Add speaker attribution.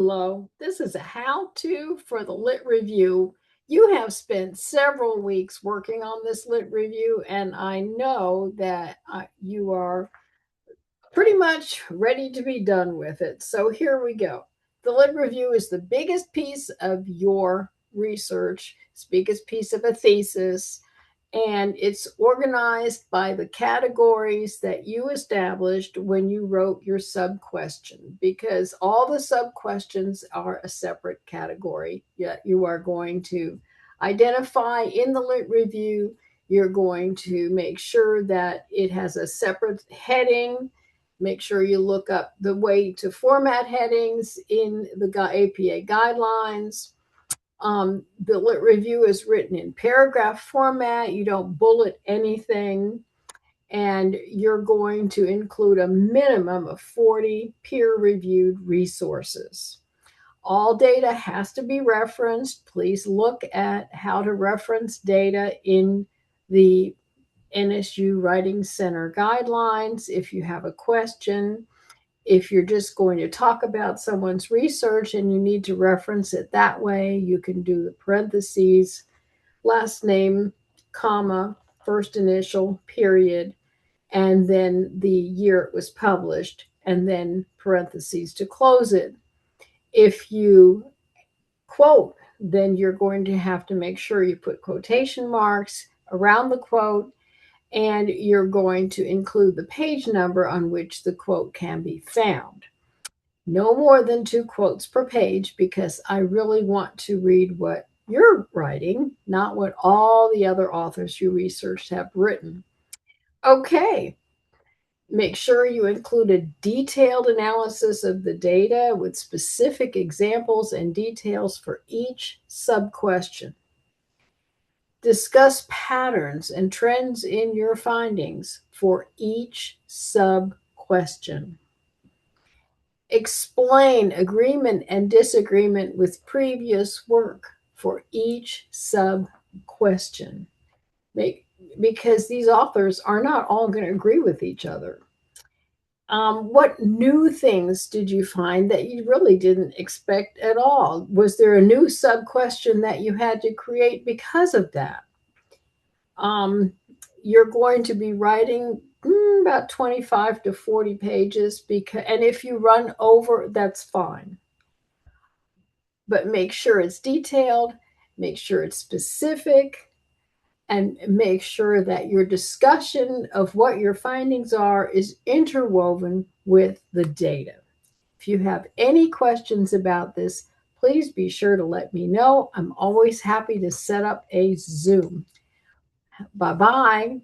Speaker 1: Hello, this is a how-to for the lit review. You have spent several weeks working on this lit review, and I know that you are pretty much ready to be done with it. So here we go. The lit review is the biggest piece of your research, it's the biggest piece of a thesis, and it's organized by the categories that you established when you wrote your sub question, because all the sub questions are a separate category. Yet you are going to identify in the lit review, you're going to make sure that it has a separate heading. Make sure you look up the way to format headings in the APA guidelines. The lit review is written in paragraph format. You don't bullet anything. And you're going to include a minimum of 40 peer-reviewed resources. All data has to be referenced. Please look at how to reference data in the NSU Writing Center guidelines. If you have a question, if you're just going to talk about someone's research and you need to reference it that way, you can do the parentheses, last name, comma, first initial, period, and then the year it was published, and then parentheses to close it. If you quote, then you're going to have to make sure you put quotation marks around the quote, and you're going to include the page number on which the quote can be found. No more than 2 quotes per page, because I really want to read what you're writing, not what all the other authors you researched have written. Okay, make sure you include a detailed analysis of the data with specific examples and details for each sub-question. Discuss patterns and trends in your findings for each sub-question. Explain agreement and disagreement with previous work for each sub-question. Because these authors are not all going to agree with each other. What new things did you find that you really didn't expect at all? Was there a new sub-question that you had to create because of that? You're going to be writing about 25 to 40 pages, and if you run over, that's fine. But make sure it's detailed, make sure it's specific, and make sure that your discussion of what your findings are is interwoven with the data. If you have any questions about this, please be sure to let me know. I'm always happy to set up a Zoom. Bye-bye.